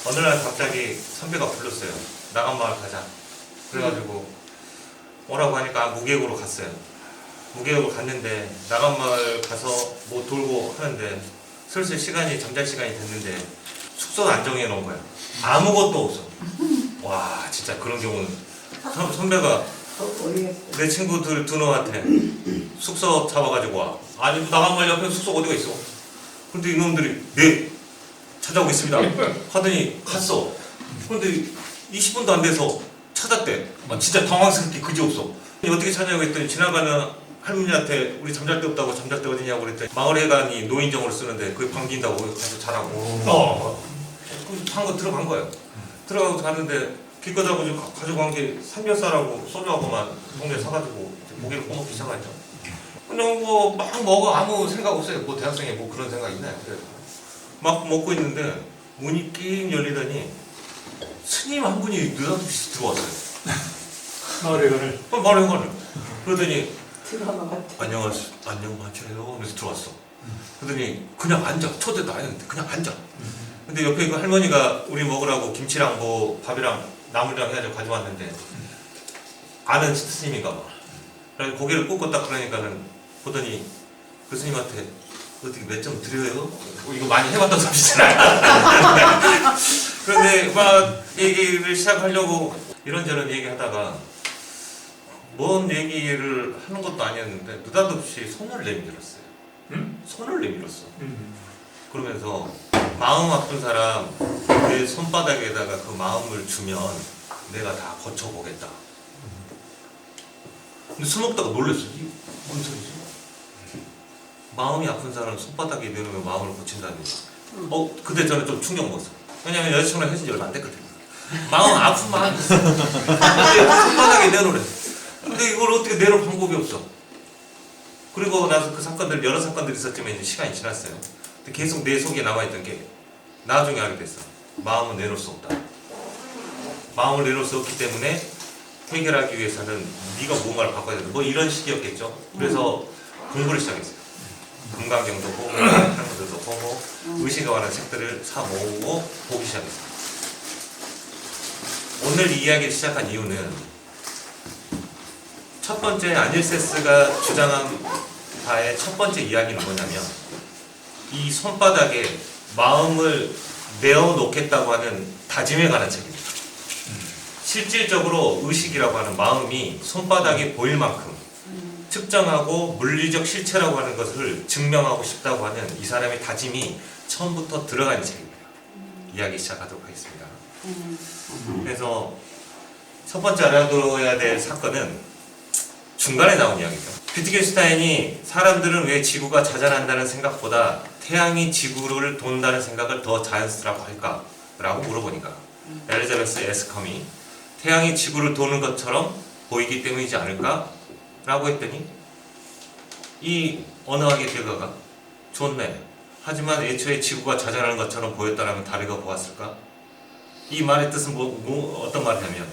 어느 날 갑자기 선배가 불렀어요. 나간마을 가자. 그래가지고 오라고 하니까 무계획으로 갔어요. 무계획으로 갔는데 나간마을 가서 뭐 돌고 하는데 슬슬 시간이 잠잘 시간이 됐는데 숙소도 안 정해놓은 거야. 아무것도 없어. 와 진짜 그런 경우는 선배가 내 친구들 두 놈한테 숙소 잡아가지고 와. 아니 나간마을 옆에 숙소가 어디가 있어? 근데 이놈들이 네 찾아오겠습니다 하더니 갔어. 근데 20분도 안 돼서 찾았대. 진짜 당황스럽게 그지없어. 어떻게 찾냐고 했더니 지나가는 할머니한테 우리 잠잘 데 없다고 잠잘 데 어디냐고 그랬더니 마을 회관이 노인정으로 쓰는데 그게 방긴다고 가서 자라고. 그럼 방금 들어간 거예요. 들어가서 갔는데 기껏 하고 가져간 게 삼겹살하고 소주하고만 동네 사가지고 고기를 꺼먹기 시작하죠. 그냥 뭐 막 먹어. 아무 생각 없어요. 뭐 대학생에 뭐 그런 생각 있나요? 그래서 막 먹고 있는데 문이 낑 열리더니 스님 한 분이 느닷없이 들어왔어요. 마을회관을. 마을회관을. 그러더니 안녕하세요 하면서 들어왔어. 그러더니 그냥 앉아. 초대도 안 했는데 그냥 앉아. 근데 옆에 그 할머니가 우리 먹으라고 김치랑 뭐 밥이랑 나물이랑 해가지고 가져왔는데 아는 스님인가 봐. 그래서 고개를 꺾고 딱 그러니까는 보더니 그 스님한테 어떻게 몇 점 드려요? 이거 많이 해봤던 소리잖아요. 그런데 막 얘기를 시작하려고 이런저런 얘기하다가 뭔 얘기를 하는 것도 아니었는데 느닷없이 손을 내밀었어요. 응? 손을 내밀었어. 그러면서 마음 아픈 사람 내 손바닥에다가 그 마음을 주면 내가 다 고쳐보겠다. 근데 술 먹다가 놀랐어. 이게 뭔 소리지? 마음이 아픈 사람 손바닥에 내놓으면 마음을 고친다는 거. 그때 저는 좀 충격 먹었어. 왜냐면 여자친구랑 헤어진 지 얼마 안 됐거든요. 마음 아프면 손바닥에 내놓으래. 근데 이걸 어떻게 내놓을 방법이 없어. 그리고 나서 그 사건들 여러 사건들이 있었지만 이제 시간이 지났어요. 근데 계속 내 속에 남아있던 게 나중에 알게 됐어. 마음은 내놓을 수 없다. 마음을 내놓을 수 없기 때문에 해결하기 위해서는 네가 무언가를 바꿔야 된다. 뭐 이런 식이었겠죠. 그래서 공부를 시작했어요. 금강경도 보고 하는 것들도 보고 의식에 관한 책들을 사 모으고 보기 시작했어요. 오늘 이 이야기를 시작한 이유는 첫 번째 아닐세스가 주장한 바의 첫 번째 이야기는 뭐냐면 이 손바닥에 마음을 내어놓겠다고 하는 다짐에 관한 책입니다. 실질적으로 의식이라고 하는 마음이 손바닥에 보일 만큼 측정하고 물리적 실체라고 하는 것을 증명하고 싶다고 하는 이 사람의 다짐이 처음부터 들어간 책입니다. 이야기 시작하도록 하겠습니다. 그래서 첫 번째 알아둬야 될 사건은 중간에 나온 이야기죠. 비트겐슈타인이 사람들은 왜 지구가 자전한다는 생각보다 태양이 지구를 돈다는 생각을 더 자연스럽다고 할까? 라고 물어보니까 엘리자베스 에스컴이 태양이 지구를 도는 것처럼 보이기 때문이지 않을까? 라고 했더니 이 언어학의 결과가 좋네. 하지만 애초에 지구가 자전하는 것처럼 보였다면 다르게 보았을까? 이 말의 뜻은 어떤 말이냐면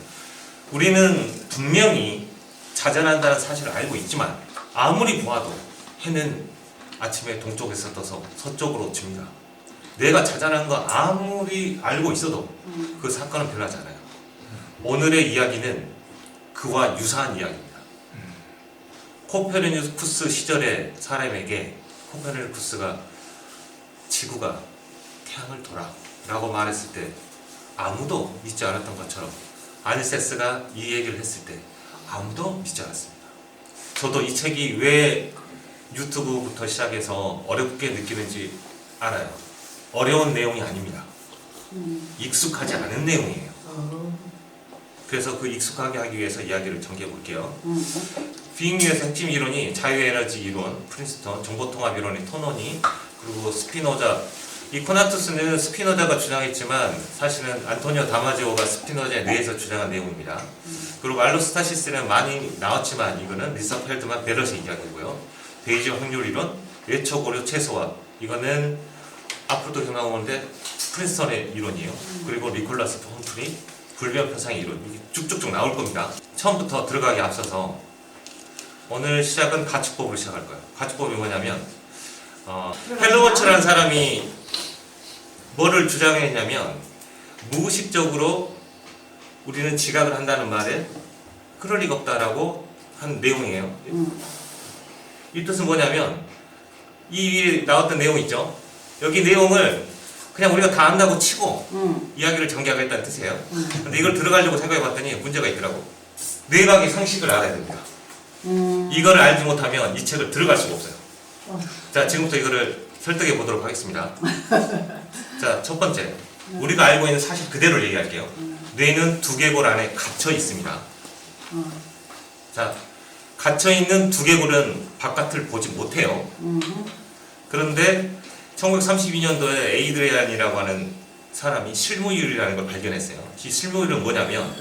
우리는 분명히 자전한다는 사실을 알고 있지만 아무리 보아도 해는 아침에 동쪽에서 떠서 서쪽으로 집니다. 내가 자전한 거 아무리 알고 있어도 그 사건은 변하지 않아요. 오늘의 이야기는 그와 유사한 이야기입니다. 코페르니쿠스 시절의 사람에게 코페르니쿠스가 지구가 태양을 돌아 라고 말했을 때 아무도 믿지 않았던 것처럼 아닐세스가 이 얘기를 했을 때 아무도 믿지 않았습니다. 저도 이 책이 왜 유튜브부터 시작해서 어렵게 느끼는지 알아요. 어려운 내용이 아닙니다. 익숙하지 않은 내용이에요. 그래서 그 익숙하게 하기 위해서 이야기를 전개해 볼게요. 빅뉴에서 핵심 이론이 자유에너지 이론, 프린스턴, 정보통합 이론의 토노니, 그리고 스피노자. 이 코나투스는 스피노자가 주장했지만 사실은 안토니오 다마지오가 스피노자에 의해서 주장한 내용입니다. 그리고 알로스타시스는 많이 나왔지만 이거는 리사 펠드만 베럿의 이야기고요. 베이지어 확률 이론, 외초 고려 최소화. 이거는 앞으로도 나오는데 프린스턴의 이론이에요. 그리고 니콜라스 홈프리, 불변표상 이론. 이게 쭉쭉쭉 나올 겁니다. 처음부터 들어가기 앞서서 오늘 시작은 가축법으로 시작할 거예요. 가축법이 뭐냐면 헬로워츠라는 사람이 뭐를 주장했냐면 무의식적으로 우리는 지각을 한다는 말에 그럴 리가 없다라고 한 내용이에요. 이 뜻은 뭐냐면 이 위에 나왔던 내용 있죠. 여기 내용을 그냥 우리가 다 안다고 치고 이야기를 전개하겠다는 뜻이에요. 근데 이걸 들어가려고 생각해봤더니 문제가 있더라고. 내각의 상식을 알아야 됩니다. 이거를 알지 못하면 이 책을 들어갈 수가 없어요. 자, 지금부터 이거를 설득해 보도록 하겠습니다. 자, 첫 번째, 우리가 알고 있는 사실 그대로 얘기할게요. 뇌는 두개골 안에 갇혀 있습니다. 자, 갇혀 있는 두개골은 바깥을 보지 못해요. 그런데 1932년도에 에이드리안이라고 하는 사람이 실무율이라는 걸 발견했어요. 이 실무율은 뭐냐면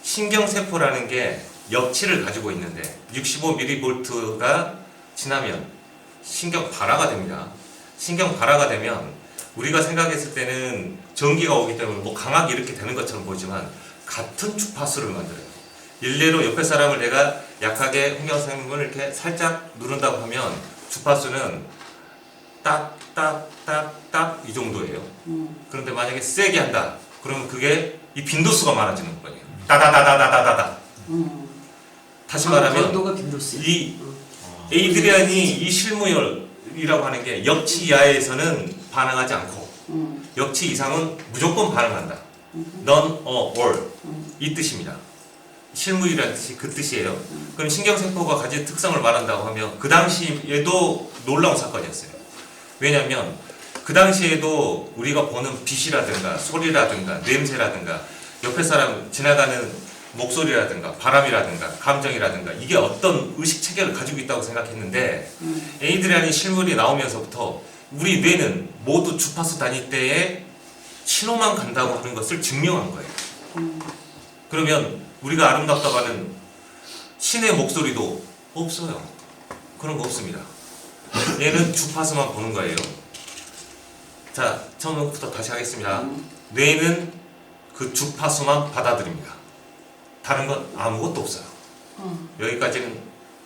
신경세포라는 게 역치를 가지고 있는데 65mV가 지나면 신경 발화가 됩니다. 신경 발화가 되면 우리가 생각했을 때는 전기가 오기 때문에 뭐 강하게 이렇게 되는 것처럼 보이지만 같은 주파수를 만들어요. 일례로 옆에 사람을 내가 약하게 홍경선생님을 이렇게 살짝 누른다고 하면 주파수는 딱 이 정도예요. 그런데 만약에 세게 한다 그러면 그게 이 빈도수가 많아지는 거예요. 다다다다다다다. 다시 말하면 강도가 빈도수. 이 에이드리안이 이 실무열이라고 하는 게 역치 이하에서는 반응하지 않고 역치 이상은 무조건 반응한다. none or all 이 뜻입니다. 실무율이라는 뜻이 그 뜻이에요. 그럼 신경세포가 가진 특성을 말한다고 하면 그 당시에도 놀라운 사건이었어요. 왜냐하면 그 당시에도 우리가 보는 빛이라든가 소리라든가 냄새라든가 옆에 사람 지나가는 목소리라든가 바람이라든가 감정이라든가 이게 어떤 의식 체계를 가지고 있다고 생각했는데 에이드리안이 실물이 나오면서부터 우리 뇌는 모두 주파수 단위대에 신호만 간다고 하는 것을 증명한 거예요. 그러면 우리가 아름답다고 하는 신의 목소리도 없어요. 그런 거 없습니다. 얘는 주파수만 보는 거예요. 자, 처음부터 다시 하겠습니다. 뇌는 그 주파수만 받아들입니다. 다른 건 아무것도 없어요. 여기까지는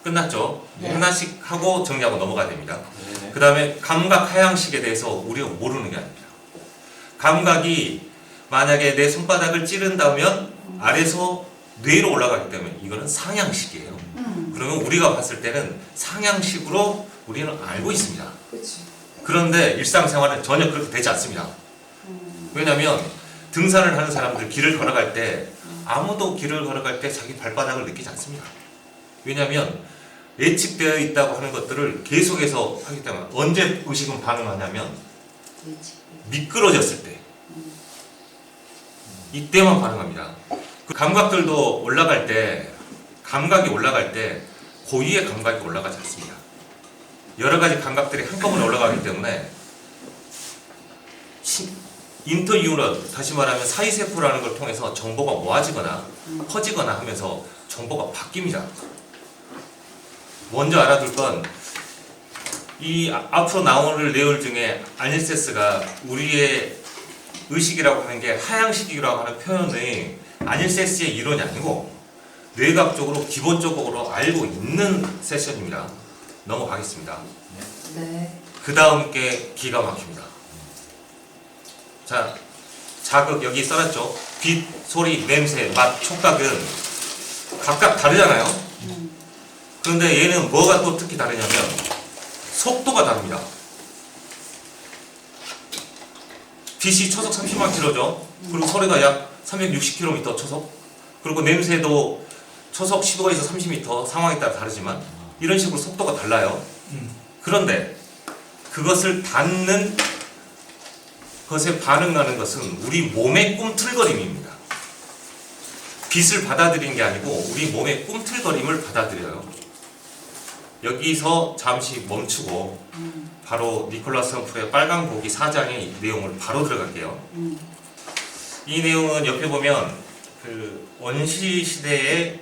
끝났죠? 네. 하나씩 하고 정리하고 넘어가야 됩니다. 그 다음에 감각 하향식에 대해서 우리가 모르는 게 아닙니다. 감각이 만약에 내 손바닥을 찌른다면 아래서 뇌로 올라가기 때문에 이거는 상향식이에요. 그러면 우리가 봤을 때는 상향식으로 우리는 알고 있습니다. 그렇지. 그런데 일상생활은 전혀 그렇게 되지 않습니다. 왜냐하면 등산을 하는 사람들 길을 걸어갈 때 아무도 길을 걸어갈 때 자기 발바닥을 느끼지 않습니다. 왜냐하면 예측되어 있다고 하는 것들을 계속해서 하기 때문에 언제 의식은 반응하냐면 미끄러졌을 때 이때만 반응합니다. 그 감각들도 올라갈 때 감각이 올라갈 때 고유의 감각이 올라가지 않습니다. 여러 가지 감각들이 한꺼번에 올라가기 때문에 인터유런 다시 말하면 사이세포라는 걸 통해서 정보가 모아지거나 퍼지거나 하면서 정보가 바뀝니다. 먼저 알아둘 건 이 앞으로 나오는 내용 중에 아닐세스가 우리의 의식이라고 하는 게 하향식이라고 하는 표현이 아닐세스의 이론이 아니고 뇌과학적으로 기본적으로 알고 있는 세션입니다. 넘어가겠습니다. 네. 그 다음 게 기가 막힙니다. 자, 자극 여기 써놨죠. 빛, 소리, 냄새, 맛, 촉각은 각각 다르잖아요. 그런데 얘는 뭐가 또 특히 다르냐면 속도가 다릅니다. 빛이 초속 30만 킬로죠. 그리고 소리가 약 360km 초속. 그리고 냄새도 초속 15에서 30m 상황에 따라 다르지만 이런 식으로 속도가 달라요. 그런데 그것을 닿는 것에 반응하는 것은 우리 몸의 꿈틀거림입니다. 빛을 받아들이는 게 아니고 우리 몸의 꿈틀거림을 받아들여요. 여기서 잠시 멈추고 바로 니콜라스 험프의 빨간 고기 4장의 내용을 바로 들어갈게요. 이 내용은 옆에 보면 그 원시 시대에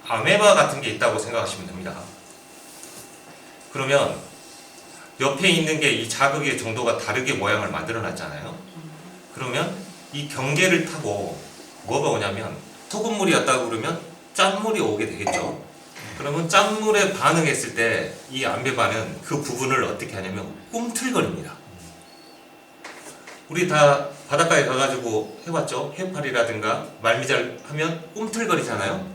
아메바 같은 게 있다고 생각하시면 됩니다. 그러면 옆에 있는 게 이 자극의 정도가 다르게 모양을 만들어 놨잖아요. 그러면 이 경계를 타고 뭐가 오냐면 소금물이었다고 그러면 짠물이 오게 되겠죠. 그러면 짠물에 반응했을 때 이 암메바는 그 부분을 어떻게 하냐면 꿈틀거립니다. 우리 다 바닷가에 가가지고 해봤죠? 해파리라든가 말미잘 하면 꿈틀거리잖아요.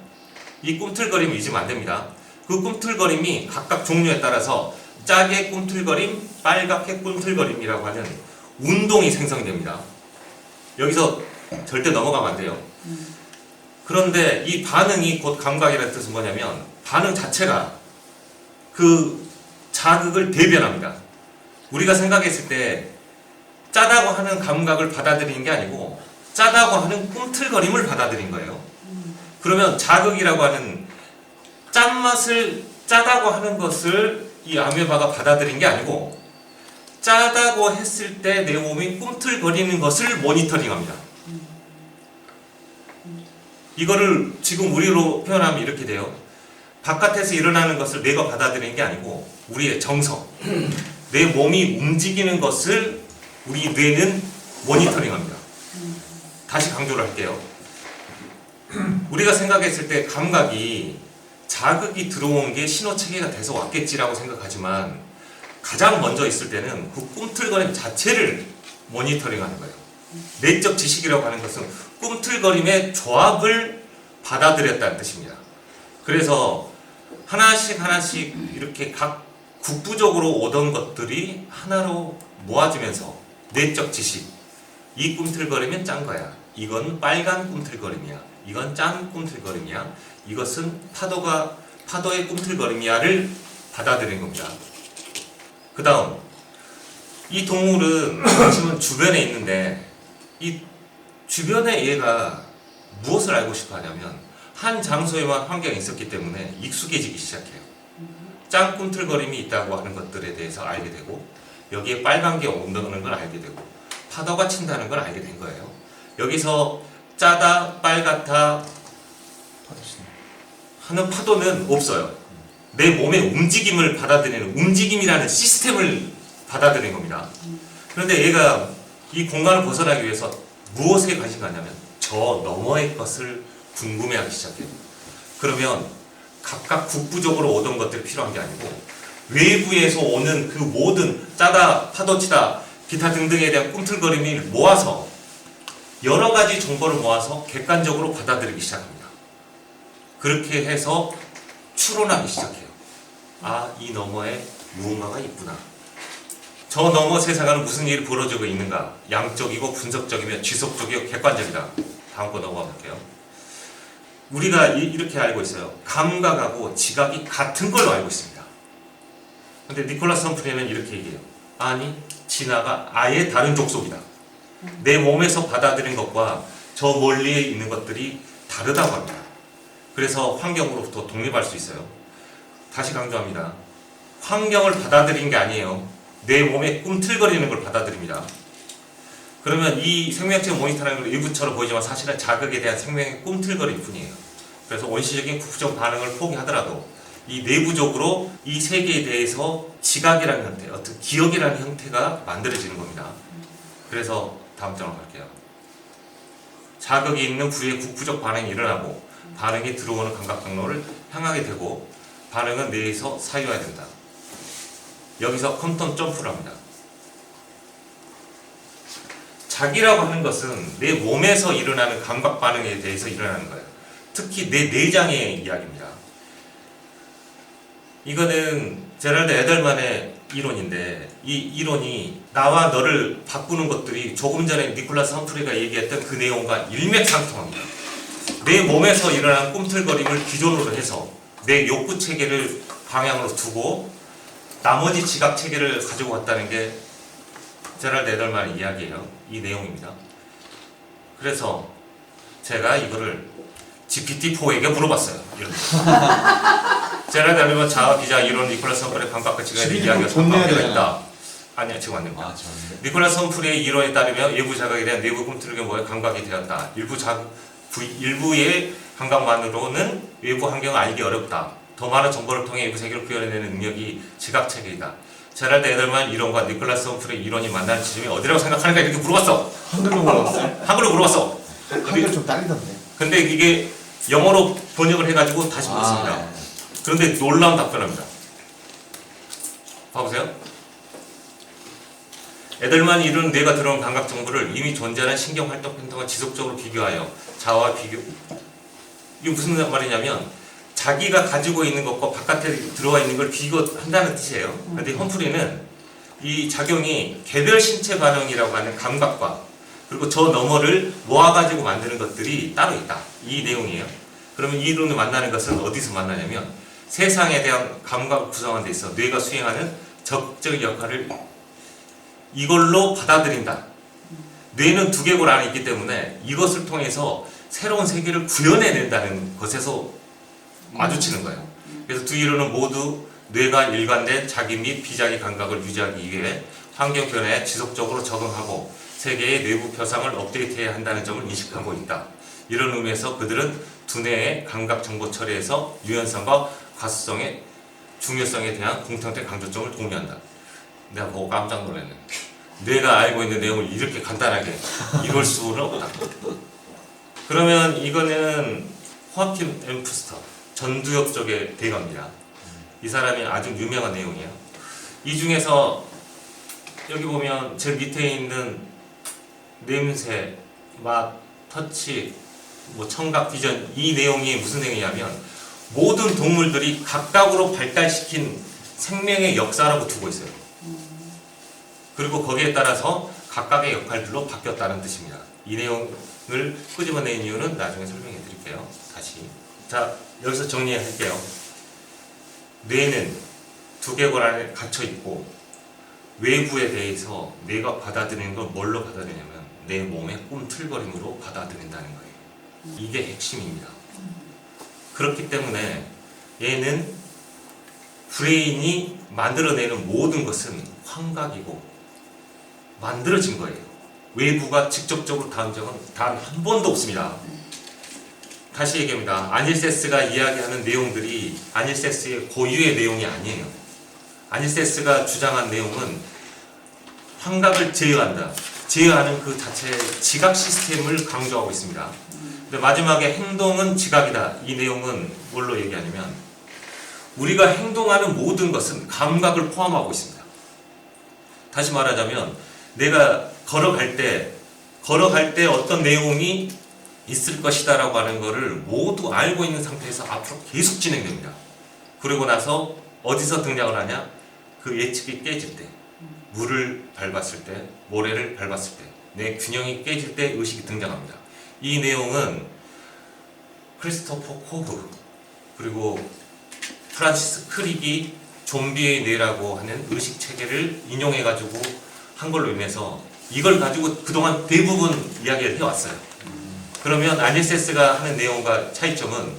이 꿈틀거림 잊으면 안 됩니다. 그 꿈틀거림이 각각 종류에 따라서 짜게 꿈틀거림, 빨갛게 꿈틀거림이라고 하는 운동이 생성됩니다. 여기서 절대 넘어가면 안 돼요. 그런데 이 반응이 곧 감각이라는 뜻은 뭐냐면 반응 자체가 그 자극을 대변합니다. 우리가 생각했을 때 짜다고 하는 감각을 받아들이는 게 아니고 짜다고 하는 꿈틀거림을 받아들인 거예요. 그러면 자극이라고 하는 짠맛을 짜다고 하는 것을 이 아메바가 받아들인 게 아니고 짜다고 했을 때 내 몸이 꿈틀거리는 것을 모니터링합니다. 이거를 지금 우리로 표현하면 이렇게 돼요. 바깥에서 일어나는 것을 내가 받아들이는 게 아니고 우리의 정서, 내 몸이 움직이는 것을 우리 뇌는 모니터링합니다. 다시 강조를 할게요. 우리가 생각했을 때 감각이 자극이 들어온 게 신호 체계가 돼서 왔겠지라고 생각하지만 가장 먼저 있을 때는 그 꿈틀거림 자체를 모니터링하는 거예요. 내적 지식이라고 하는 것은 꿈틀거림의 조합을 받아들였다는 뜻입니다. 그래서 하나씩 이렇게 각 국부적으로 오던 것들이 하나로 모아지면서 내적 지식, 이 꿈틀거리면 짠 거야, 이건 빨간 꿈틀거림이야, 이건 짠 꿈틀거림이야, 이것은 파도의 꿈틀거림이야를 받아들인 겁니다. 그 다음 이 동물은 지금 주변에 있는데 이 주변에 얘가 무엇을 알고 싶어 하냐면 한 장소에만 환경이 있었기 때문에 익숙해지기 시작해요. 짠 꿈틀거림이 있다고 하는 것들에 대해서 알게 되고 여기에 빨간 게 온다는 걸 알게 되고 파도가 친다는 걸 알게 된 거예요. 여기서 짜다, 빨갛다 하는 파도는 없어요. 내 몸의 움직임을 받아들이는 움직임이라는 시스템을 받아들인 겁니다. 그런데 얘가 이 공간을 벗어나기 위해서 무엇에 관심 갖냐면 저 너머의 것을 궁금해하기 시작해요. 그러면 각각 국부적으로 오던 것들이 필요한 게 아니고 외부에서 오는 그 모든 짜다, 파도치다, 기타 등등에 대한 꿈틀거림을 모아서 여러 가지 정보를 모아서 객관적으로 받아들이기 시작합니다. 그렇게 해서 추론하기 시작해요. 아, 이 너머에 무언가가 있구나. 저 너머 세상에는 무슨 일이 벌어지고 있는가. 양적이고 분석적이며 지속적이고 객관적이다. 다음 거 넘어가 볼게요. 우리가 이렇게 알고 있어요. 감각하고 지각이 같은 걸로 알고 있습니다. 근데 니콜라스 험프리는 이렇게 얘기해요. 아니, 진화가 아예 다른 족속이다. 내 몸에서 받아들인 것과 저 멀리에 있는 것들이 다르다고 합니다. 그래서 환경으로부터 독립할 수 있어요. 다시 강조합니다. 환경을 받아들인 게 아니에요. 내 몸에 꿈틀거리는 걸 받아들입니다. 그러면 이 생명체 모니터라는 건 일부처럼 보이지만 사실은 자극에 대한 생명의 꿈틀거릴 뿐이에요. 그래서 원시적인 국부적 반응을 포기하더라도 이 내부적으로 이 세계에 대해서 지각이라는 형태, 어떤 기억이라는 형태가 만들어지는 겁니다. 그래서 다음 장으로 갈게요. 자극이 있는 부위에 국부적 반응이 일어나고 반응이 들어오는 감각 경로를 향하게 되고 반응은 뇌에서 사유해야 된다. 여기서 퀀텀 점프를 합니다. 자기라고 하는 것은 내 몸에서 일어나는 감각 반응에 대해서 일어나는 거예요. 특히 내 내장의 이야기입니다. 이거는 제럴드 에델만의 이론인데 이 이론이 나와 너를 바꾸는 것들이 조금 전에 니콜라스 험프리가 얘기했던 그 내용과 일맥상통합니다. 내 몸에서 일어나는 꿈틀거림을 기존으로 해서 내 욕구 체계를 방향으로 두고 나머지 지각 체계를 가지고 왔다는 게 제럴드 에델만의 이야기예요. 이 내용입니다. 그래서 제가 이거를 GPT-4에게 물어봤어요. 이렇게. 제럴드 에델만 자아 기자 이론 니콜라스 험프리의 감각과 지각의 이야기가 상관관계가 있다. 아니야, 지금 안 됩니다. 니콜라스 험프리의 이론에 따르면 외부 자극에 대한 내부 꿈틀거림이 모여 감각이 되었다. 일부의 감각만으로는 외부 환경을 알기 어렵다. 더 많은 정보를 통해 외부 세계를 구현해내는 능력이 지각체계이다. 제럴드 에델만 이론과 니콜라스 험프리의 이론이 만나는 지점이 어디라고 생각하는가 이렇게 물어봤어. 한글로 물어봤어요? 한글로 물어봤어. 한글 좀 딸리던데. 근데 이게 영어로 번역을 해가지고 다시 보겠습니다. 네. 그런데 놀라운 답변합니다. 봐보세요. 애들만 이루는 뇌가 들어온 감각 정보를 이미 존재하는 신경활동 패턴과 지속적으로 비교하여 자아와 비교. 이게 무슨 말이냐면 자기가 가지고 있는 것과 바깥에 들어와 있는 걸 비교한다는 뜻이에요. 그런데 험프리는 이 작용이 개별 신체 반응이라고 하는 감각과 그리고 저 너머를 모아가지고 만드는 것들이 따로 있다. 이 내용이에요. 그러면 이 이론을 만나는 것은 어디서 만나냐면 세상에 대한 감각을 구성하는 데 있어 뇌가 수행하는 적극적 역할을 이걸로 받아들인다. 뇌는 두개골 안에 있기 때문에 이것을 통해서 새로운 세계를 구현해낸다는 것에서 마주치는 거예요. 그래서 두 이론은 모두 뇌가 일관된 자기 및 비자기 감각을 유지하기 위해 환경 변화에 지속적으로 적응하고 세계의 내부 표상을 업데이트해야 한다는 점을 인식하고 있다. 이런 의미에서 그들은 두뇌의 감각 정보 처리에서 유연성과 가수성의 중요성에 대한 공통된 강조점을 동의한다. 내가 보고 깜짝 놀랐네. 뇌가 알고 있는 내용을 이렇게 간단하게 이럴 수는 없다. 그러면 이거는 호아킨 엠프스터 전두엽 쪽의 대가입니다. 이 사람이 아주 유명한 내용이에요. 이 중에서 여기 보면 제일 밑에 있는 냄새, 맛, 터치, 뭐 청각, 비전 이 내용이 무슨 내용이냐면 모든 동물들이 각각으로 발달시킨 생명의 역사라고 두고 있어요. 그리고 거기에 따라서 각각의 역할들로 바뀌었다는 뜻입니다. 이 내용을 끄집어낸 이유는 나중에 설명해 드릴게요. 다시. 자, 여기서 정리할게요. 뇌는 두개골 안에 갇혀 있고 외부에 대해서 내가 받아들이는 걸 뭘로 받아들이냐면 내 몸의 꿈틀거림으로 받아들인다는 거예요. 이게 핵심입니다. 그렇기 때문에 얘는 브레인이 만들어내는 모든 것은 환각이고 만들어진 거예요. 외부가 직접적으로 닿은 적은 단 한 번도 없습니다. 다시 얘기합니다. 아닐세스가 이야기하는 내용들이 아닐세스의 고유의 내용이 아니에요. 아닐세스가 주장한 내용은 환각을 제어한다. 제어하는 그 자체의 지각 시스템을 강조하고 있습니다. 근데 마지막에 행동은 지각이다. 이 내용은 뭘로 얘기하냐면 우리가 행동하는 모든 것은 감각을 포함하고 있습니다. 다시 말하자면 내가 걸어갈 때 어떤 내용이 있을 것이다 라고 하는 것을 모두 알고 있는 상태에서 앞으로 계속 진행됩니다. 그리고 나서 어디서 등장을 하냐? 그 예측이 깨질 때, 물을 밟았을 때, 모래를 밟았을 때, 내 균형이 깨질 때 의식이 등장합니다. 이 내용은 크리스토퍼 코브 그리고 프란시스 크릭이 좀비의 뇌라고 하는 의식 체계를 인용해가지고 한 걸로 인해서 이걸 가지고 그동안 대부분 이야기를 해왔어요. 그러면 아닐세스가 하는 내용과 차이점은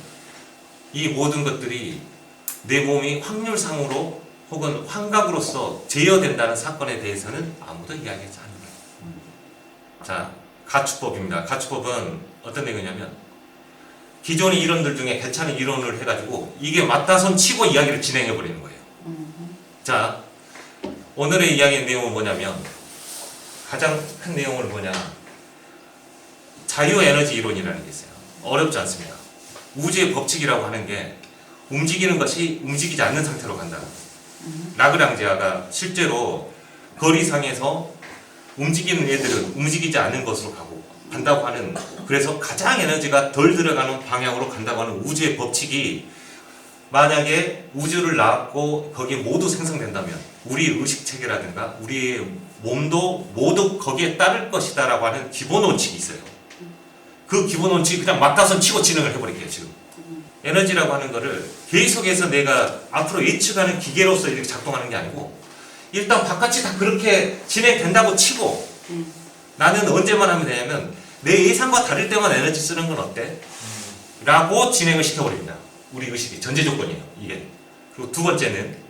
이 모든 것들이 내 몸이 확률상으로 혹은 환각으로서 제어된다는 사건에 대해서는 아무도 이야기하지 않는 거예요. 자, 가축법입니다. 가축법은 어떤 내용이냐면 기존의 이론들 중에 괜찮은 이론을 해가지고 이게 맞다손 치고 이야기를 진행해버리는 거예요. 자, 오늘의 이야기의 내용은 뭐냐면 가장 큰 내용은 뭐냐, 자유에너지 이론이라는 게 있어요. 어렵지 않습니다. 우주의 법칙이라고 하는 게 움직이는 것이 움직이지 않는 상태로 간다. 라그랑지아가 실제로 거리상에서 움직이는 애들은 움직이지 않는 것으로 간다고 하는, 그래서 가장 에너지가 덜 들어가는 방향으로 간다고 하는 우주의 법칙이 만약에 우주를 낳고 거기에 모두 생성된다면 우리의 의식체계라든가 우리의 몸도 모두 거기에 따를 것이다 라고 하는 기본 원칙이 있어요. 그 기본 원칙이 그냥 맞다선 치고 진행을 해버릴게요. 지금 에너지라고 하는 거를 계속해서 내가 앞으로 예측하는 기계로서 이렇게 작동하는 게 아니고 일단 바깥이 다 그렇게 진행된다고 치고 나는 언제만 하면 되냐면 내 예상과 다를 때만 에너지 쓰는 건 어때? 라고 진행을 시켜버립니다. 우리 의식이 전제 조건이에요. 이게. 그리고 두 번째는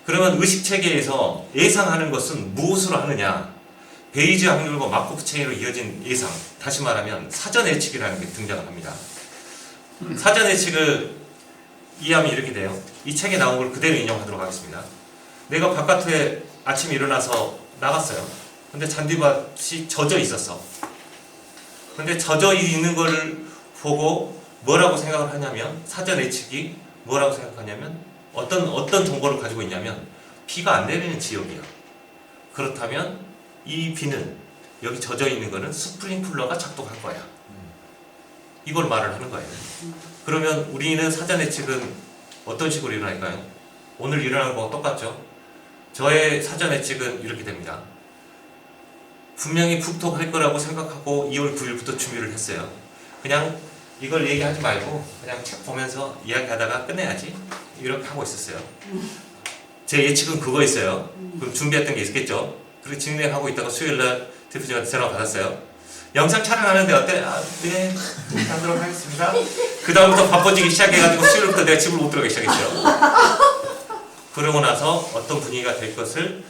그러면 의식체계에서 예상하는 것은 무엇으로 하느냐? 베이지 확률과 마코프 체인으로 이어진 예상, 다시 말하면 사전 예측이라는 게 등장을 합니다. 사전 예측을 이해하면 이렇게 돼요. 이 책에 나온 걸 그대로 인용하도록 하겠습니다. 내가 바깥에 아침에 일어나서 나갔어요. 근데 잔디밭이 젖어 있었어. 근데 젖어 있는 걸 보고 뭐라고 생각을 하냐면, 사전 예측이 뭐라고 생각하냐면 어떤 정보를 가지고 있냐면 비가 안 내리는 지역이야. 그렇다면 이 비는 여기 젖어 있는 거는 스프링클러가 작동한 거야. 이걸 말을 하는 거예요. 그러면 우리는 사전 예측은 어떤 식으로 일어날까요? 오늘 일어나는 거와 똑같죠? 저의 사전 예측은 이렇게 됩니다. 분명히 북톡할 거라고 생각하고 2월 9일부터 준비를 했어요. 그냥 이걸 얘기하지 말고 그냥 책 보면서 이야기하다가 끝내야지 이렇게 하고 있었어요. 제 예측은 그거였어요. 그럼 준비했던 게 있겠죠. 그리고 진행하고 있다가 수요일날 대표님한테 전화 받았어요. 영상 촬영하는데 어때? 아, 네, 하도록 하겠습니다. 그 다음부터 바빠지기 시작해가지고 수요일부터 내가 집을 못 들어가기 시작했죠. 그러고 나서 어떤 분위기가 될 것을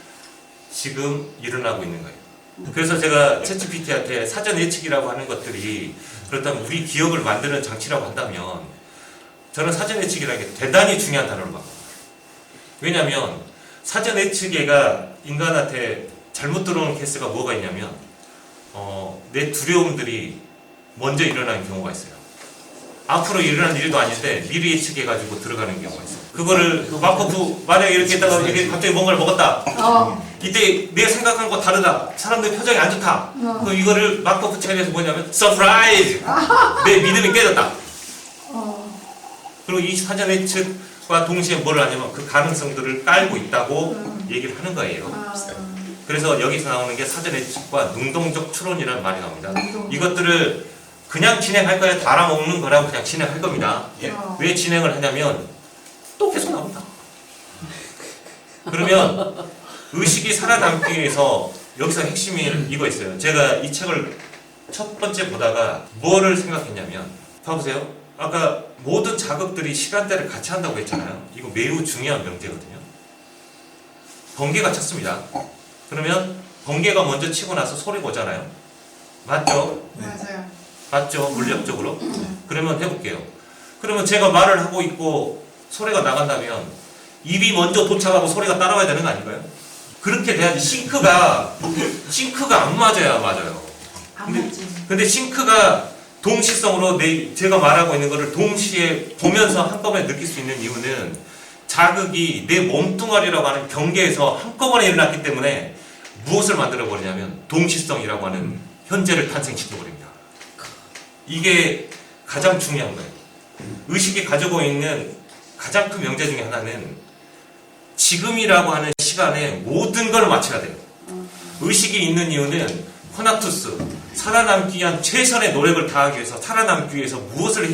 지금 일어나고 있는 거예요. 그래서 제가 챗GPT한테 사전 예측이라고 하는 것들이 그렇다면 우리 기억을 만드는 장치라고 한다면 저는 사전 예측이라는 게 대단히 중요한 단어를 봐요. 왜냐하면 사전 예측애가 인간한테 잘못 들어오는 케이스가 뭐가 있냐면 내 두려움들이 먼저 일어나는 경우가 있어요. 앞으로 일어날 일도 아닌데 미리 예측해가지고 들어가는 경우가 있어요. 그거를 마커프 만약에 이렇게 했다가 이게 갑자기 뭔가를 먹었다. 이때 내가 생각한 거 다르다. 사람들 표정이 안 좋다. 그럼 이거를 마커프 차이에서 뭐냐면 서프라이즈. 내 믿음이 깨졌다. 그리고 이 사전 예측과 동시에 뭘 하냐면 그 가능성들을 깔고 있다고 얘기를 하는 거예요. 그래서 여기서 나오는 게 사전 예측과 능동적 추론이라는 말이 나옵니다. 이것들을 그냥 진행할 거야 다 알아먹는 거라고 그냥 진행할 겁니다. 왜 진행을 하냐면 또 계속 나온다. 그러면 의식이 살아남기 위해서 여기서 핵심이 이거 있어요. 제가 이 책을 첫 번째 보다가 뭐를 생각했냐면 봐보세요. 아까 모든 자극들이 시간대를 같이 한다고 했잖아요. 이거 매우 중요한 명제거든요. 번개가 쳤습니다. 그러면 번개가 먼저 치고 나서 소리가 오잖아요. 맞죠? 맞아요. 맞죠? 물리학적으로. 그러면 해볼게요. 그러면 제가 말을 하고 있고 소리가 나간다면 입이 먼저 도착하고 소리가 따라와야 되는 거 아닌가요? 그렇게 돼야지 싱크가 안 맞아야 맞아요. 안 맞지. 근데 싱크가 동시성으로 제가 말하고 있는 거를 동시에 보면서 한꺼번에 느낄 수 있는 이유는 자극이 내 몸뚱아리라고 하는 경계에서 한꺼번에 일어났기 때문에 무엇을 만들어 버리냐면 동시성이라고 하는 현재를 탄생시켜 버립니다. 이게 가장 중요한 거예요. 의식이 가지고 있는 가장 큰 명제 중에 하나는 지금이라고 하는 시간에 모든 걸 맞춰야 돼요. 의식이 있는 이유는 코나투스, 살아남기 위한 최선의 노력을 다하기 위해서 살아남기 위해서 무엇을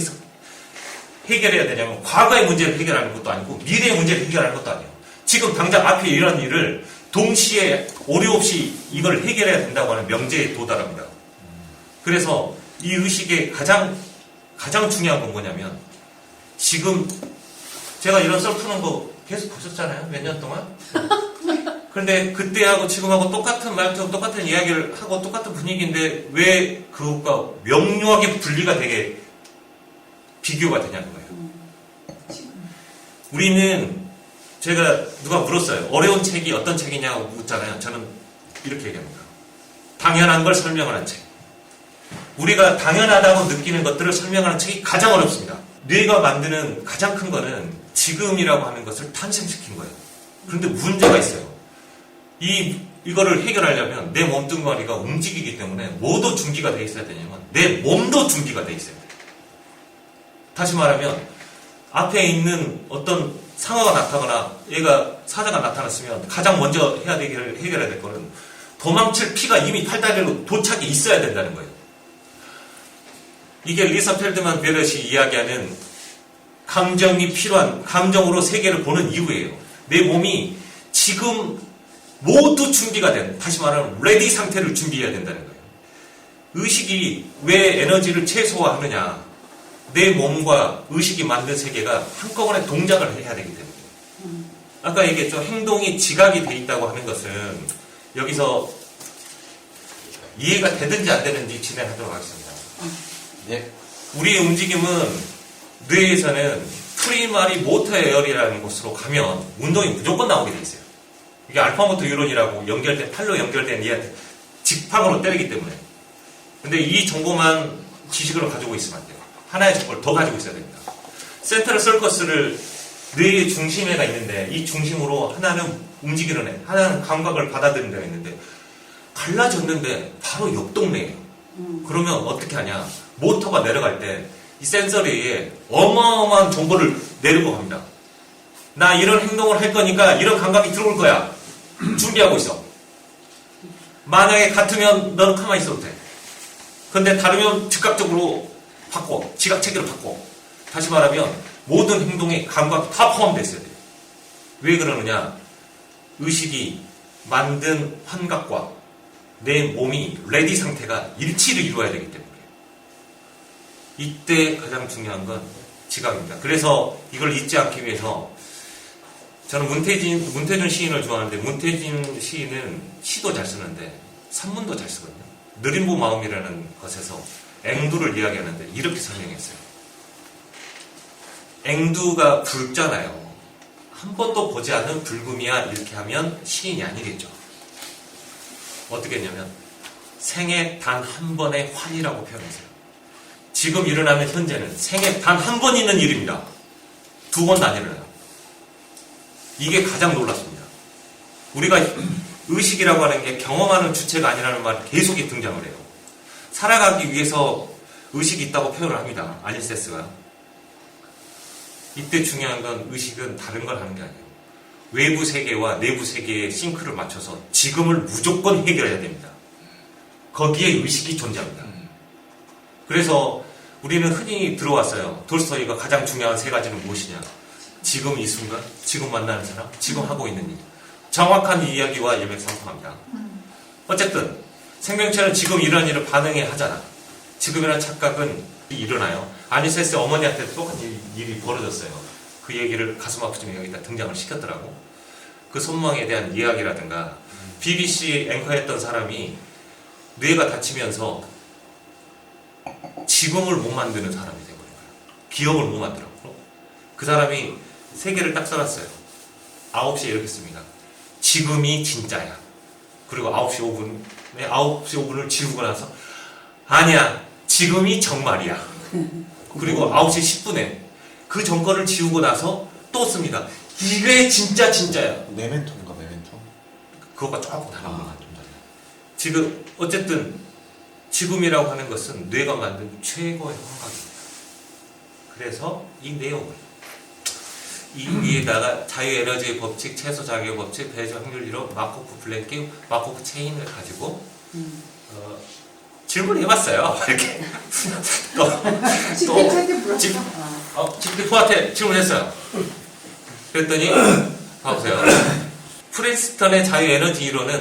해결해야 되냐면 과거의 문제를 해결하는 것도 아니고 미래의 문제를 해결하는 것도 아니에요. 지금 당장 앞에 일어난 일을 동시에 오류 없이 이걸 해결해야 된다고 하는 명제에 도달합니다. 그래서 이 의식의 가장 중요한 건 뭐냐면 지금 제가 이런 썰 푸는 거 계속 보셨잖아요. 몇 년 동안. 그런데 그때하고 지금하고 똑같은 말투, 똑같은 이야기를 하고 똑같은 분위기인데 왜 그것과 명료하게 분리가 되게 비교가 되냐는 거예요. 우리는 제가 누가 물었어요. 어려운 책이 어떤 책이냐고 묻잖아요. 저는 이렇게 얘기합니다. 당연한 걸 설명하는 책. 우리가 당연하다고 느끼는 것들을 설명하는 책이 가장 어렵습니다. 뇌가 만드는 가장 큰 거는 지금이라고 하는 것을 탄생시킨 거예요. 그런데 문제가 있어요. 이거를 해결하려면 내 몸뚱아리가 움직이기 때문에 뭐도 준비가 돼 있어야 되냐면 내 몸도 준비가 돼 있어야 돼요. 다시 말하면 앞에 있는 어떤 상황가 나타나거나 얘가 사자가 나타났으면 가장 먼저 해결해야 될 거는 도망칠 피가 이미 팔다리로 도착이 있어야 된다는 거예요. 이게 리사 펠드만 베럿이 이야기하는 감정이 필요한, 감정으로 세계를 보는 이유예요. 내 몸이 지금 모두 준비가 된, 다시 말하면 레디 상태를 준비해야 된다는 거예요. 의식이 왜 에너지를 최소화하느냐. 내 몸과 의식이 만든 세계가 한꺼번에 동작을 해야 되기 때문에. 아까 얘기했죠. 행동이 지각이 돼 있다고 하는 것은 여기서 이해가 되든지 안 되는지 진행하도록 하겠습니다. 네. 우리의 움직임은 뇌에서는 프리마리 모터 에어리라는 곳으로 가면 운동이 무조건 나오게 돼 있어요. 이게 알파모터 뉴런이라고 팔로 연결된 얘한테 직방으로 때리기 때문에. 근데 이 정보만 지식으로 가지고 있으면 안 돼요. 하나의 정보를 더 가지고 있어야 됩니다. 센트럴 서커스를 뇌의 중심에가 있는데 이 중심으로 하나는 움직이는 애, 하나는 감각을 받아들이는 애가 있는데 갈라졌는데 바로 옆 동네예요. 그러면 어떻게 하냐? 모터가 내려갈 때 이 센서리에 어마어마한 정보를 내리고 갑니다. 나 이런 행동을 할 거니까 이런 감각이 들어올 거야. 준비하고 있어. 만약에 같으면 너는 가만히 있어도 돼. 근데 다르면 즉각적으로 바꿔. 지각 체계를 바꿔. 다시 말하면 모든 행동에 감각이 다 포함되어 있어야 돼요. 왜 그러느냐? 의식이 만든 환각과 내 몸이 레디 상태가 일치를 이루어야 되기 때문에 이때 가장 중요한 건 지각입니다. 그래서 이걸 잊지 않기 위해서 저는 문태준 시인을 좋아하는데 문태준 시인은 시도 잘 쓰는데 산문도 잘 쓰거든요. 느림보 마음이라는 것에서 앵두를 이야기하는데 이렇게 설명했어요. 앵두가 붉잖아요. 한 번도 보지 않은 붉음이야 이렇게 하면 시인이 아니겠죠. 어떻게 했냐면 생애 단 한 번의 환이라고 표현했어요. 지금 일어나는 현재는 생애 단 한 번 있는 일입니다. 두 번도 안 일어나요. 이게 가장 놀랍습니다. 우리가 의식이라고 하는 게 경험하는 주체가 아니라는 말이 계속 등장을 해요. 살아가기 위해서 의식이 있다고 표현을 합니다. 아니세스가. 이때 중요한 건 의식은 다른 걸 하는 게 아니에요. 외부 세계와 내부 세계의 싱크를 맞춰서 지금을 무조건 해결해야 됩니다. 거기에 의식이 존재합니다. 그래서 우리는 흔히 들어왔어요. 돌스토이가 가장 중요한 세 가지는 무엇이냐? 지금 이 순간, 지금 만나는 사람, 지금 하고 있는 일. 정확한 이야기와 일맥상통합니다. 어쨌든 생명체는 지금 이런 일을 반응해야 하잖아. 지금이라는 착각은 일어나요. 아니세스 어머니한테 똑같은 일이 벌어졌어요. 그 얘기를 가슴 아프지만 여기다 등장을 시켰더라고. 그 손망에 대한 이야기라든가 BBC 앵커했던 사람이 뇌가 다치면서 지금을 못 만드는 사람이 되버린 거예요. 기억을 못 만들었고 그 사람이 세 개를 딱 써놨어요. 9시에 이렇게 씁니다. 지금이 진짜야. 그리고 9시 5분에 9시 5분을 지우고 나서 아니야. 지금이 정말이야. 그리고 9시 10분에 그 정거를 지우고 나서 또 씁니다. 이게 진짜야. 메멘토인가 메멘토? 그것과 조금 다른 것 같아요. 지금 어쨌든 지금이라고 하는 것은 뇌가 만든 최고의 환각입니다. 그래서 이 내용을 이 위에다가 자유에너지의 법칙, 최소작용의 법칙, 배조 확률 이론, 마코프 블랭킹, 마코프 체인을 가지고 질문을 해봤어요. 이렇게 집디포한테 질문했어요. 그랬더니 봐보세요. 프린스턴의 자유에너지 이론은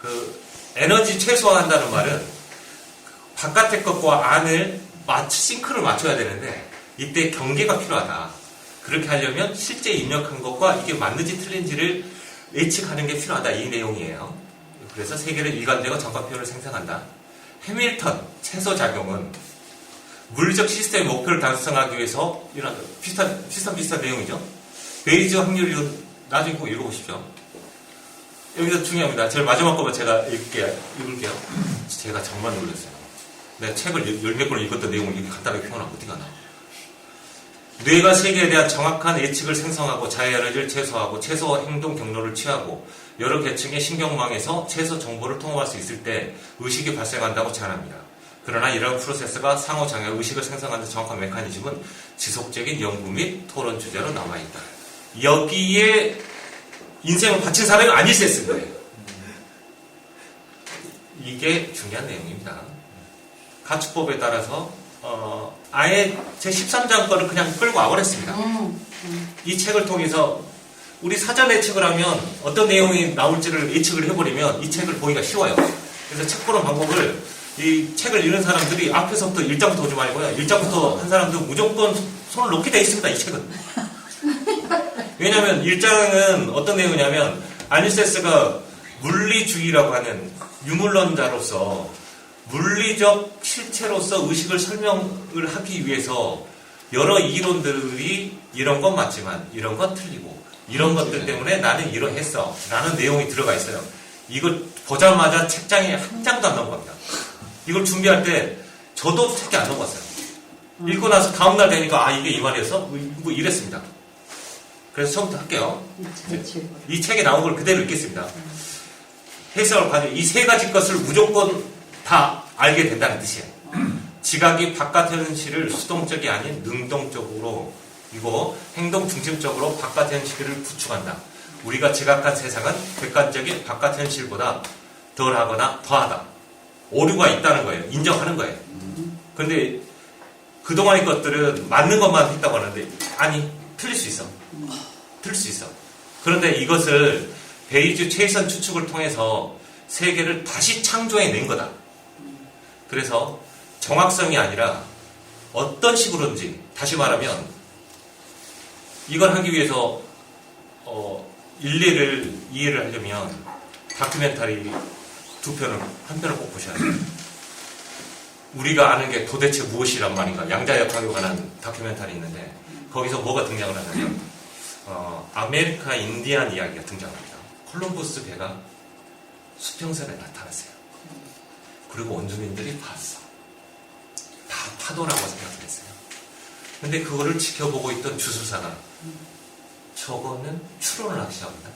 그 에너지 최소화한다는 말은 바깥의 것과 안을 싱크를 맞춰야 되는데 이때 경계가 필요하다. 그렇게 하려면 실제 입력한 것과 이게 맞는지 틀린지를 예측하는 게 필요하다. 이 내용이에요. 그래서 세계를 일관되고 정확한 표현을 생성한다. 해밀턴 최소작용은 물리적 시스템의 목표를 달성하기 위해서 이런 비슷한 내용이죠. 베이지 확률 이론 나중에 꼭 읽어보십시오. 여기서 중요합니다. 제일 마지막 거만 제가 읽을게요. 제가 정말 놀랐어요. 내가 책을 열 몇 권을 읽었던 내용을 이렇게 간단하게 표현하면 어떻게 하나. 뇌가 세계에 대한 정확한 예측을 생성하고 자유에너지를 최소화하고 최소 행동 경로를 취하고 여러 계층의 신경망에서 최소 정보를 통합할 수 있을 때 의식이 발생한다고 제안합니다. 그러나 이러한 프로세스가 상호작용 의식을 생성하는 정확한 메커니즘은 지속적인 연구 및 토론 주제로 남아있다. 여기에 인생을 바친 사람이 아니었을 거예요. 이게 중요한 내용입니다. 가축법에 따라서 아예 제 13장 거를 그냥 끌고 와버렸습니다. 이 책을 통해서 우리 사전 예측을 하면 어떤 내용이 나올지를 예측을 해버리면 이 책을 보기가 쉬워요. 그래서 책 보는 방법을 이 책을 읽는 사람들이 앞에서부터 1장부터 오지 말고요. 1장부터 한 사람도 무조건 손을 놓게 돼 있습니다. 이 책은. 왜냐하면 1장은 어떤 내용이냐면 아니세스가 물리주의라고 하는 유물론자로서 물리적 실체로서 의식을 설명을 하기 위해서 여러 이론들이 이런 건 맞지만 이런 건 틀리고 이런 것들 때문에 나는 이러했어 라는 내용이 들어가 있어요. 이걸 보자마자 책장에 한 장도 안 넘어갑니다. 이걸 준비할 때 저도 책에 안 넘어갔어요. 읽고 나서 다음날 되니까 아 이게 이 말이었어? 뭐 이랬습니다. 그래서 처음부터 할게요. 이 책에 나온 걸 그대로 읽겠습니다. 해석을 가지고 이 세 가지 것을 무조건 다 알게 된다는 뜻이에요. 지각이 바깥 현실을 수동적이 아닌 능동적으로 그리고 행동 중심적으로 바깥 현실을 구축한다. 우리가 지각한 세상은 객관적인 바깥 현실보다 덜하거나 더하다. 오류가 있다는 거예요. 인정하는 거예요. 그런데 그동안의 것들은 맞는 것만 했다고 하는데 아니 틀릴 수 있어. 틀릴 수 있어. 그런데 이것을 베이주 최선 추측을 통해서 세계를 다시 창조해낸 거다. 그래서 정확성이 아니라 어떤 식으로든지 다시 말하면 이걸 하기 위해서 일리를 이해를 하려면 다큐멘터리 한 편을 꼭 보셔야 돼요. 우리가 아는 게 도대체 무엇이란 말인가 양자역학에 관한 다큐멘터리 있는데 거기서 뭐가 등장을 하냐면 아메리카 인디안 이야기가 등장합니다. 콜럼버스 배가 수평선에 나타났어요. 그리고 원주민들이 봤어. 다 파도라고 생각을 했어요. 근데 그거를 지켜보고 있던 주술사가 저거는 추론을 하기 시작합니다.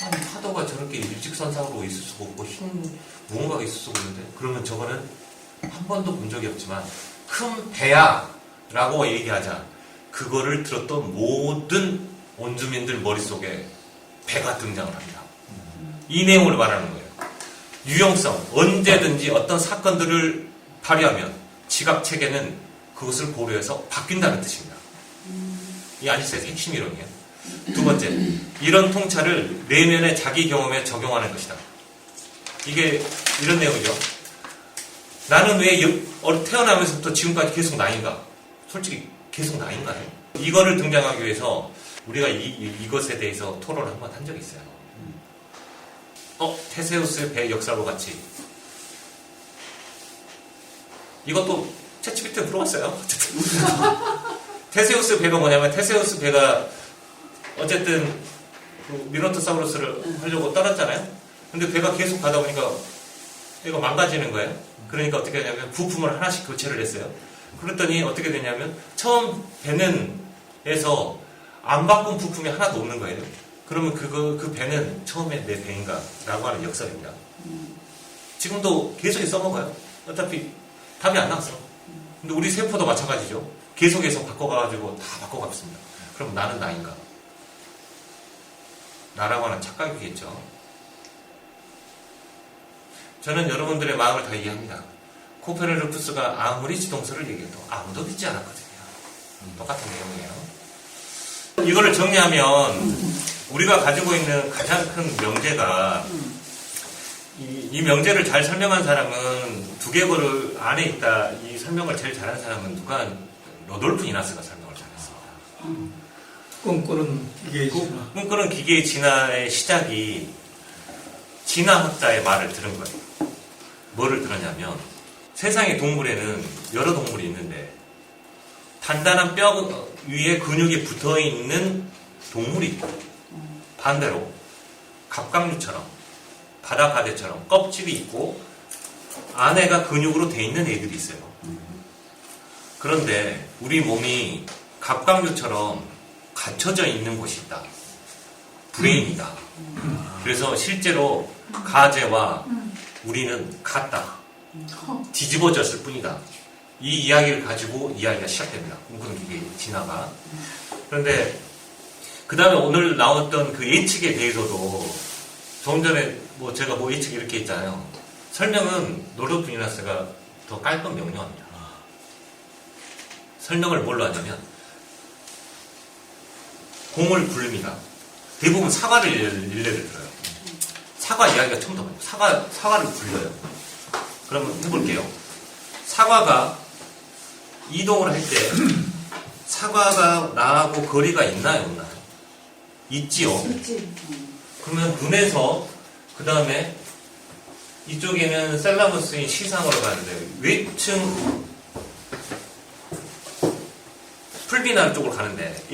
아니 파도가 저렇게 일직선상으로 있을 수가 없고 흰 무언가가 있을 수가 없는데 그러면 저거는 한 번도 본 적이 없지만 큰 배야 라고 얘기하자 그거를 들었던 모든 원주민들 머릿속에 배가 등장을 합니다. 이 내용을 말하는 거예요. 유용성, 언제든지 어떤 사건들을 발휘하면 지각체계는 그것을 고려해서 바뀐다는 뜻입니다. 이 아인슈타인의 핵심 이론이에요. 두 번째, 이런 통찰을 내면의 자기 경험에 적용하는 것이다. 이게 이런 내용이죠. 나는 왜 태어나면서부터 지금까지 계속 나인가? 솔직히 계속 나인가요? 이거를 등장하기 위해서 우리가 이것에 대해서 토론을 한번 한 적이 있어요. 테세우스의 배 역사로 같이. 이것도 챗GPT에 물어봤어요. 테세우스 배가 뭐냐면 테세우스 배가 어쨌든 그 미노토사우루스를 하려고 떠났잖아요. 근데 배가 계속 가다 보니까 얘가 망가지는 거예요. 그러니까 어떻게 하냐면 부품을 하나씩 교체를 했어요. 그랬더니 어떻게 되냐면 처음 배는 에서 안 바꾼 부품이 하나도 없는 거예요. 그러면 그 배는 처음에 내 배인가? 라고 하는 역설입니다. 지금도 계속 써먹어요. 어차피 답이 안 나왔어. 근데 우리 세포도 마찬가지죠. 계속해서 바꿔가지고 다 바꿔갔습니다. 그럼 나는 나인가? 나라고 하는 착각이겠죠. 저는 여러분들의 마음을 다 이해합니다. 코페르니쿠스가 아무리 지동설을 얘기해도 아무도 믿지 않았거든요. 똑같은 내용이에요. 이거를 정리하면 우리가 가지고 있는 가장 큰 명제가 이 명제를 잘 설명한 사람은 두개골 안에 있다. 이 설명을 제일 잘하는 사람은 누가 로돌프 이나스가 설명을 잘했습니다. 꿈꾸는 기계의 진화. 꿈꾸는 기계의 진화의 시작이 진화학자의 말을 들은 거예요. 뭐를 들었냐면 세상의 동물에는 여러 동물이 있는데 단단한 뼈 위에 근육이 붙어있는 동물이 있고 반대로 갑각류처럼 바다가대처럼 껍질이 있고 안에가 근육으로 돼 있는 애들이 있어요. 그런데 우리 몸이 갑각류처럼 갇혀져 있는 곳이 있다. 브레인이다. 그래서 실제로 가재와 우리는 같다. 뒤집어졌을 뿐이다. 이 이야기를 가지고 이야기가 시작됩니다. 꿈꾸는 기계의 진화가. 그런데 그 다음에 오늘 나왔던 그 예측에 대해서도 조금 전에 제가 예측 이렇게 했잖아요. 설명은 노르프 이나스가 더 깔끔 명료합니다. 설명을 뭘로 하냐면 공을 굴립니다. 대부분 사과를 일례를 들어요. 사과 이야기가 처음 나와요. 사과를 굴려요. 그러면 해볼게요. 사과가 이동을 할 때 사과가 나하고 거리가 있나요? 없나요? 있지요. 그러면 눈에서 그 다음에 이쪽에는 셀라무스인 시상으로 가는데 외층 풀비나르 쪽으로 가는데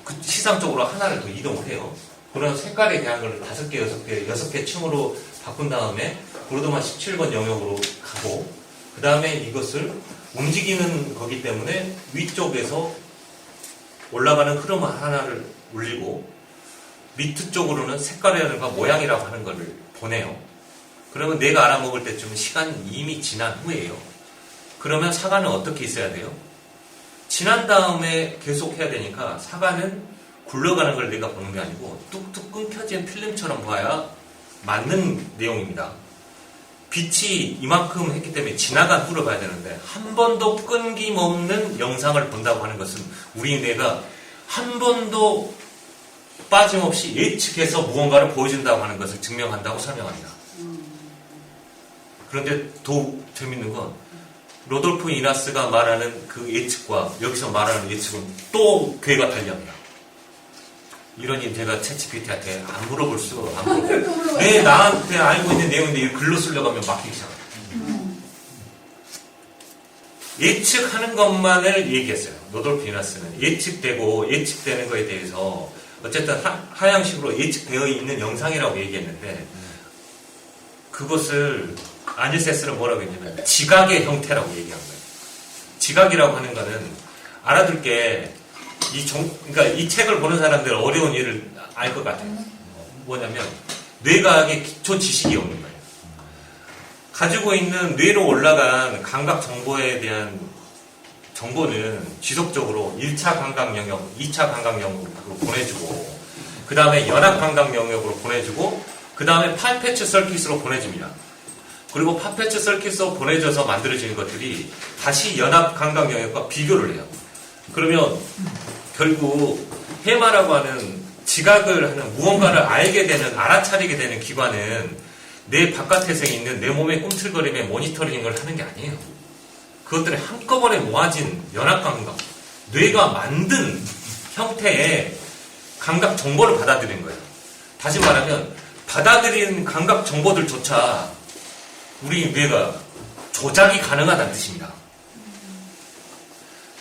그 시상 쪽으로 하나를 더 이동을 해요. 그런 색깔에 대한 걸 5개, 6개 층으로 바꾼 다음에 브로드만 17번 영역으로 가고 그 다음에 이것을 움직이는 거기 때문에 위쪽에서 올라가는 흐름 하나를 올리고 밑에 쪽으로는 색깔이라든가 모양이라고 하는 것을 보내요. 그러면 내가 알아먹을 때쯤 시간이 이미 지난 후에요. 그러면 사과는 어떻게 있어야 돼요? 지난 다음에 계속 해야 되니까 사과는 굴러가는 걸 내가 보는 게 아니고 뚝뚝 끊겨진 필름처럼 봐야 맞는 내용입니다. 빛이 이만큼 했기 때문에 지나간 후를 봐야 되는데 한 번도 끊김없는 영상을 본다고 하는 것은 우리 뇌가 한 번도 빠짐없이 예측해서 무언가를 보여준다고 하는 것을 증명한다고 설명합니다. 그런데 더욱 재밌는 건 로돌프 이나스가 말하는 그 예측과 여기서 말하는 예측은 또 궤가 달리합니다. 이러니 제가 챗GPT한테 안 물어볼 수 안 물어볼. 왜 나한테 알고 있는 내용인데 이걸 글로 쓰려고 하면 막히기 시작합니다. 예측하는 것만을 얘기했어요. 로돌프 이나스는 예측되고 예측되는 거에 대해서 어쨌든 하향식으로 예측되어 있는 영상이라고 얘기했는데 그것을 아닐세스는 뭐라고 했냐면 지각의 형태라고 얘기한 거예요. 지각이라고 하는 거는 알아둘 게 그러니까 이 책을 보는 사람들 어려운 일을 알 것 같아요. 뭐냐면 뇌과학의 기초 지식이 없는 거예요. 가지고 있는 뇌로 올라간 감각 정보에 대한 정보는 지속적으로 1차 감각 영역, 2차 감각 영역으로 보내주고 그 다음에 연합 감각 영역으로 보내주고 그 다음에 팔패치 서킷으로 보내줍니다. 그리고 팔패치 서킷으로 보내져서 만들어지는 것들이 다시 연합 감각 영역과 비교를 해요. 그러면 결국 해마라고 하는 지각을 하는 무언가를 알게 되는 알아차리게 되는 기관은 내 바깥에서 있는 내 몸의 꿈틀거림에 모니터링을 하는 게 아니에요. 그것들이 한꺼번에 모아진 연합 감각, 뇌가 만든 형태의 감각 정보를 받아들이는 거예요. 다시 말하면 받아들이는 감각 정보들조차 우리 뇌가 조작이 가능하다는 뜻입니다.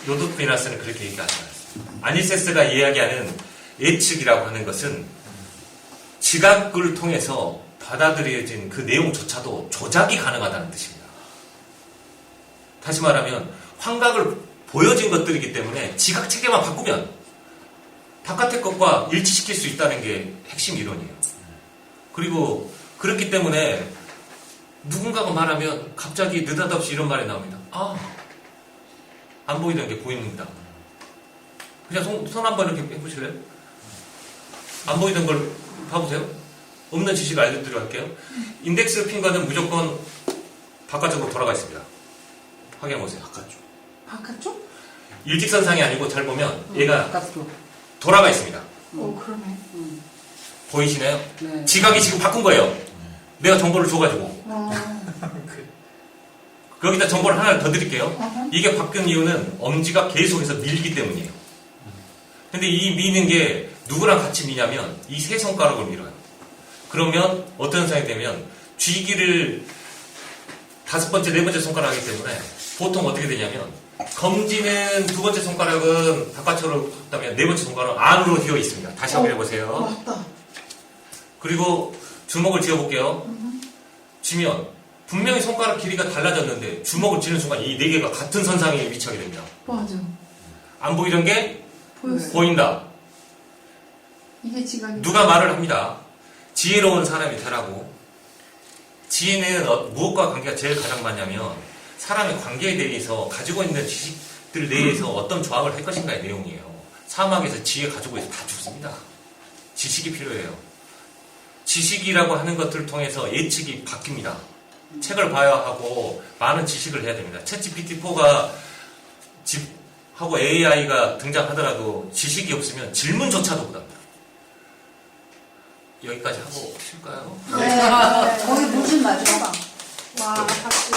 로돌프 이나스는 그렇게 얘기하지 않았습니다. 아닐세스가 이야기하는 예측이라고 하는 것은 지각을 통해서 받아들여진 그 내용조차도 조작이 가능하다는 뜻입니다. 다시 말하면 환각을 보여진 것들이기 때문에 지각 체계만 바꾸면 바깥의 것과 일치시킬 수 있다는 게 핵심 이론이에요. 그리고 그렇기 때문에 누군가가 말하면 갑자기 느닷없이 이런 말이 나옵니다. 안 보이던 게 보입니다. 그냥 손 한번 이렇게 해보실래요? 안 보이던 걸 봐보세요. 없는 지식을 알려드리도록 할게요. 인덱스 핑거는 무조건 바깥쪽으로 돌아가 있습니다. 확인해보세요. 바깥쪽? 일직선상이 아니고 잘 보면 얘가 바깥쪽. 돌아가 있습니다. 그러네. 보이시나요? 네. 지각이 지금 바꾼 거예요. 내가 정보를 줘가지고. 거기다 정보를 하나 더 드릴게요. 이게 바뀐 이유는 엄지가 계속해서 밀기 때문이에요. 근데 이 미는 게 누구랑 같이 미냐면 이 세 손가락을 밀어요. 그러면 어떤 현상이 되면 쥐기를 5번째, 4번째 손가락 하기 때문에 보통 어떻게 되냐면 검지는 2번째 손가락은 바깥으로 갔다면 4번째 손가락은 안으로 휘어 있습니다. 다시 한번 해보세요. 맞다. 그리고 주먹을 쥐어볼게요. 쥐면 분명히 손가락 길이가 달라졌는데 주먹을 쥐는 순간 이 4개가 같은 선상에 위치하게 됩니다. 맞아. 안 보이던 게 보였어. 보인다. 이게 지각이. 누가 말을 합니다. 지혜로운 사람이 되라고. 지혜는 무엇과 관계가 제일 가장 많냐면 사람의 관계에 대해서 가지고 있는 지식들 내에서 어떤 조합을 할 것인가의 내용이에요. 사막에서 지혜 가지고 있어 다 죽습니다. 지식이 필요해요. 지식이라고 하는 것들을 통해서 예측이 바뀝니다. 책을 봐야 하고 많은 지식을 해야 됩니다. 챗GPT4가 하고 AI가 등장하더라도 지식이 없으면 질문조차도 못합니다. 여기까지 하고 쉴까요? 네. 거기 무슨 말이야? 와, 박수.